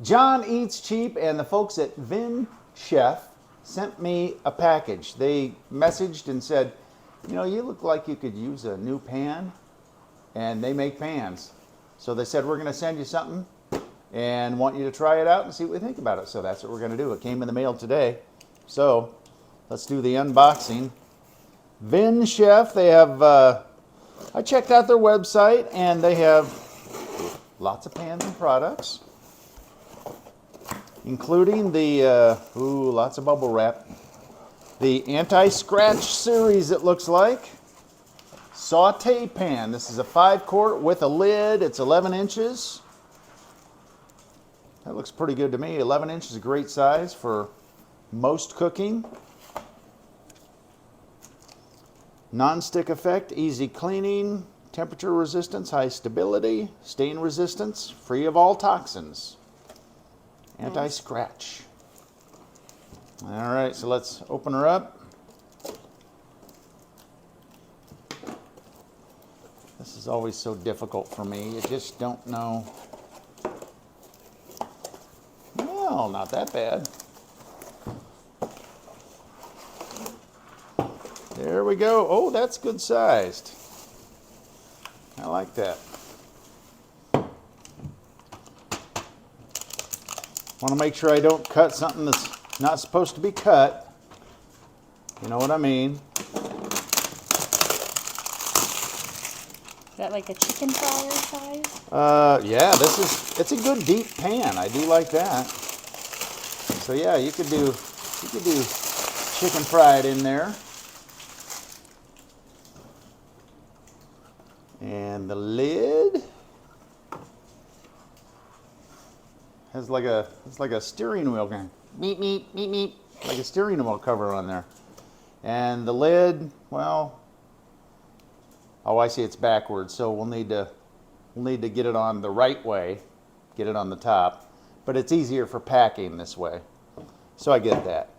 John Eats Cheap and the folks at Vinchef sent me a package. They messaged and said, you know, you look like you could use a new pan, and they make pans. So they said, we're going to send you something and want you to try it out and see what we think about it. So that's what we're going to do. It came in the mail today. So let's do the unboxing. Vinchef, they have, I checked out their website, and they have lots of pans and products, including the, lots of bubble wrap. The anti-scratch series, it looks like. Sauté pan. This is a 5-quart with a lid. It's 11 inches. That looks pretty good to me. 11 inches is a great size for most cooking. Non-stick effect, easy cleaning, temperature resistance, high stability, stain resistance, free of all toxins. Anti-scratch. All right, so let's open her up. This is always so difficult for me. You just don't know. Well, not that bad. There we go. Oh, that's good sized. I like that. Want to make sure I don't cut something that's not supposed to be cut. You know what I mean. Is that like a chicken fryer size? Yeah, it's a good deep pan. I do like that. So yeah, you could do chicken fried in there. And the lid has like a steering wheel going, meep meep meep meep, like a steering wheel cover on there. And the lid, well, oh, I see, it's backwards, so we'll need to get it on the right way, get it on the top. But it's easier for packing this way, so I get that.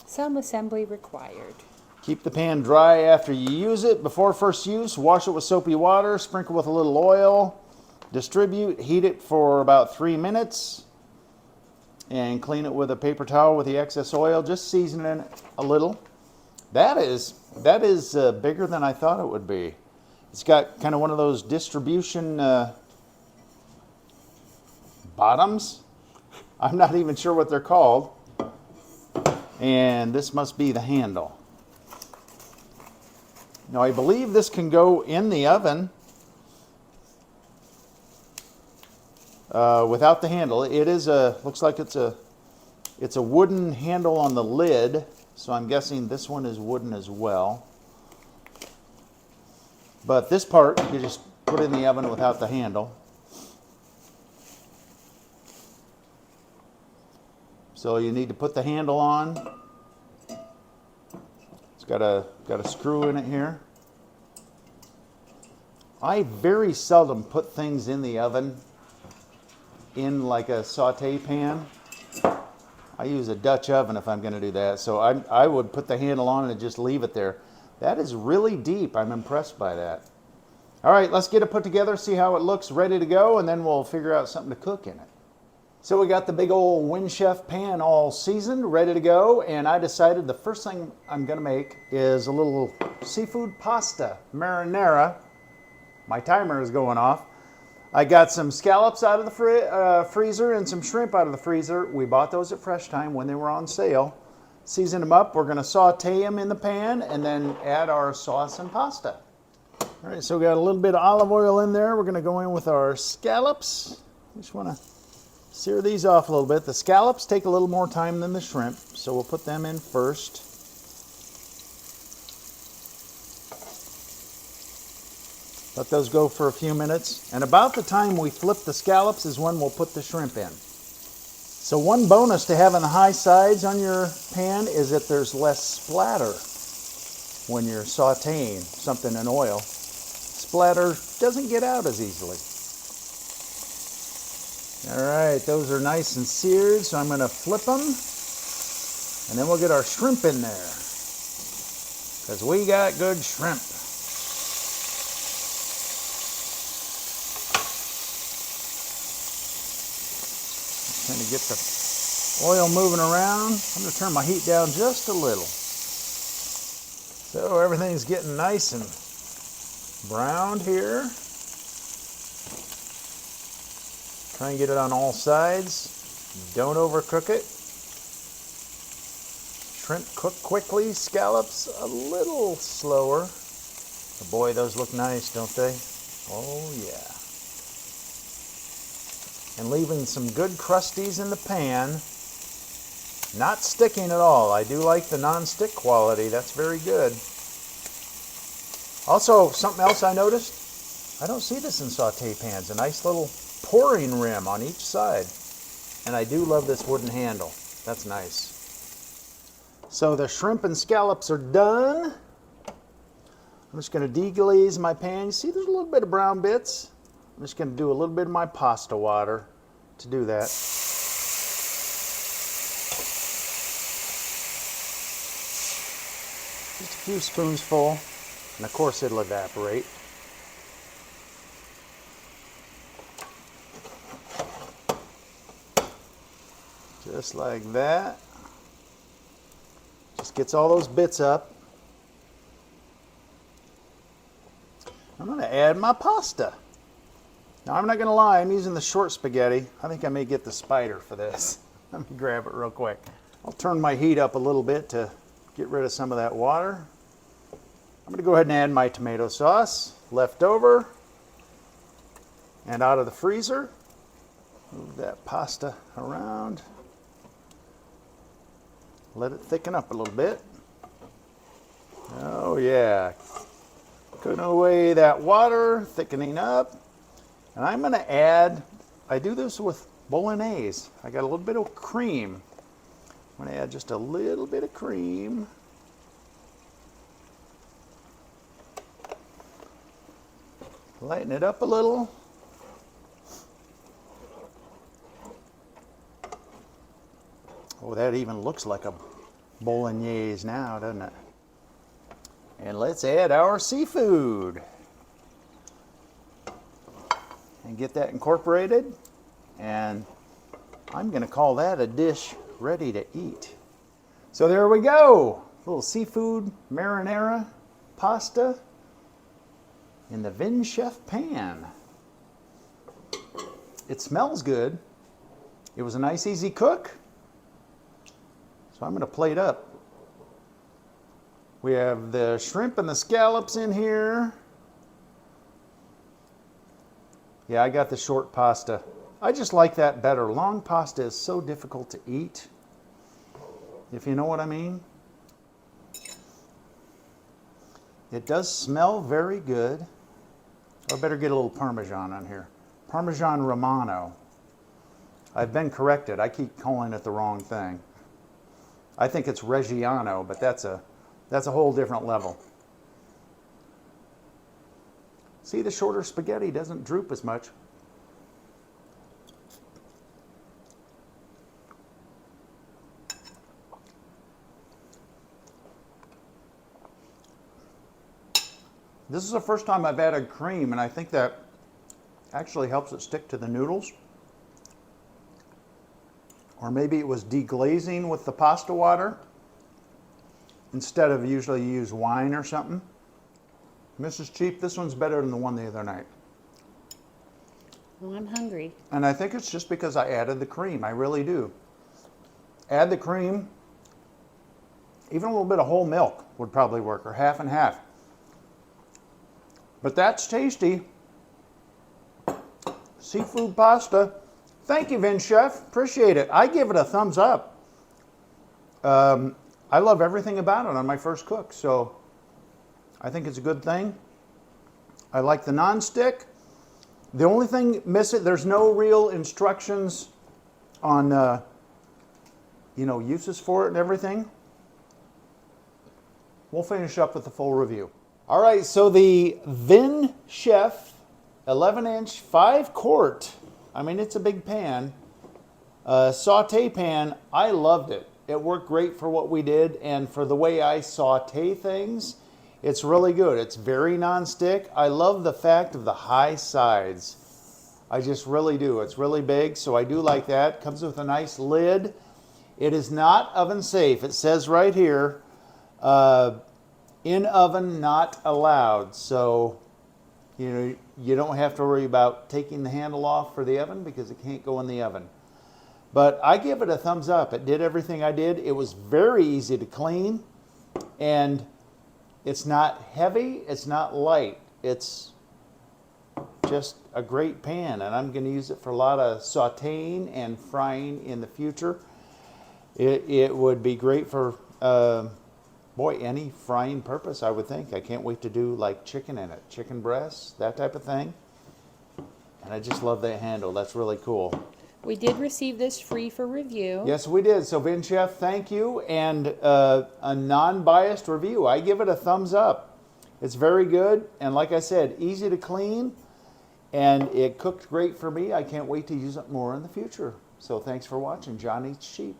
Some assembly required. Keep the pan dry after you use it. Before first use, wash it with soapy water, sprinkle with a little oil, distribute, heat it for about 3 minutes, and clean it with a paper towel with the excess oil, just seasoning it a little. That is bigger than I thought it would be. It's got kind of one of those distribution bottoms. I'm not even sure what they're called. And this must be the handle. Now I believe this can go in the oven without the handle. It is looks like it's a wooden handle on the lid, so I'm guessing this one is wooden as well. But this part you just put in the oven without the handle. So you need to put the handle on. It's got a screw in it here. I very seldom put things in the oven in like a saute pan. I use a Dutch oven if I'm going to do that. So I would put the handle on and just leave it there. That is really deep. I'm impressed by that. All right, let's get it put together, see how it looks, ready to go, and then we'll figure out something to cook in it. So we got the big old Vinchef pan all seasoned, ready to go, and I decided the first thing I'm going to make is a little seafood pasta, marinara. My timer is going off. I got some scallops out of the freezer and some shrimp out of the freezer. We bought those at Fresh Time when they were on sale. Season them up. We're going to saute them in the pan and then add our sauce and pasta. All right, so we got a little bit of olive oil in there. We're going to go in with our scallops. Just want to sear these off a little bit. The scallops take a little more time than the shrimp, so we'll put them in first. Let those go for a few minutes. And about the time we flip the scallops is when we'll put the shrimp in. So one bonus to having the high sides on your pan is that there's less splatter when you're sauteing something in oil. Splatter doesn't get out as easily. All right, those are nice and seared, so I'm going to flip them. And then we'll get our shrimp in there, because we got good shrimp. Trying to get the oil moving around. I'm going to turn my heat down just a little. So everything's getting nice and browned here. Try and get it on all sides. Don't overcook it. Shrimp cook quickly, scallops a little slower. But boy, those look nice, don't they? Oh yeah. And leaving some good crusties in the pan. Not sticking at all. I do like the non-stick quality. That's very good. Also, something else I noticed, I don't see this in saute pans. A nice little pouring rim on each side. And I do love this wooden handle. That's nice. So the shrimp and scallops are done. I'm just going to deglaze my pan. You see there's a little bit of brown bits. I'm just going to do a little bit of my pasta water to do that. Just a few spoonsful, and of course it'll evaporate. Just like that. Just gets all those bits up. I'm going to add my pasta. Now I'm not going to lie, I'm using the short spaghetti. I think I may get the spider for this. Let me grab it real quick. I'll turn my heat up a little bit to get rid of some of that water. I'm going to go ahead and add my tomato sauce, left over and out of the freezer. Move that pasta around. Let it thicken up a little bit. Oh yeah. Cooking away that water, thickening up. And I'm going to add, I do this with bolognese. I got a little bit of cream. I'm going to add just a little bit of cream. Lighten it up a little. Oh, that even looks like a bolognese now, doesn't it? And let's add our seafood. And get that incorporated. And I'm going to call that a dish ready to eat. So there we go. A little seafood marinara pasta in the Vinchef pan. It smells good. It was a nice easy cook. So I'm going to plate up. We have the shrimp and the scallops in here. Yeah, I got the short pasta. I just like that better. Long pasta is so difficult to eat, if you know what I mean. It does smell very good. I better get a little Parmesan on here. Parmesan Romano. I've been corrected. I keep calling it the wrong thing. I think it's Reggiano, but that's a whole different level. See, the shorter spaghetti doesn't droop as much. This is the first time I've added cream, and I think that actually helps it stick to the noodles. Or maybe it was deglazing with the pasta water instead of usually you use wine or something. This is cheap. This one's better than the one the other night. Well, I'm hungry. And I think it's just because I added the cream. I really do. Add the cream. Even a little bit of whole milk would probably work, or half and half. But that's tasty. Seafood pasta. Thank you, Vinchef. Appreciate it. I give it a thumbs up. I love everything about it on my first cook, so I think it's a good thing. I like the non-stick. The only thing missing, there's no real instructions on, uses for it and everything. We'll finish up with the full review. All right, so the Vinchef 11-inch 5-quart. I mean, it's a big pan. Saute pan, I loved it. It worked great for what we did, and for the way I saute things, it's really good. It's very non-stick. I love the fact of the high sides. I just really do. It's really big, so I do like that. Comes with a nice lid. It is not oven safe. It says right here, in oven not allowed. So, you know, you don't have to worry about taking the handle off for the oven because it can't go in the oven. But I give it a thumbs up. It did everything I did. It was very easy to clean, and it's not heavy, it's not light. It's just a great pan, and I'm going to use it for a lot of sauteing and frying in the future. It would be great for, boy, any frying purpose, I would think. I can't wait to do like chicken in it, chicken breasts, that type of thing. And I just love that handle. That's really cool. We did receive this free for review. Yes, we did. So, Vinchef, thank you. And a non-biased review. I give it a thumbs up. It's very good. And like I said, easy to clean. And it cooked great for me. I can't wait to use it more in the future. So thanks for watching John Eats Sheep.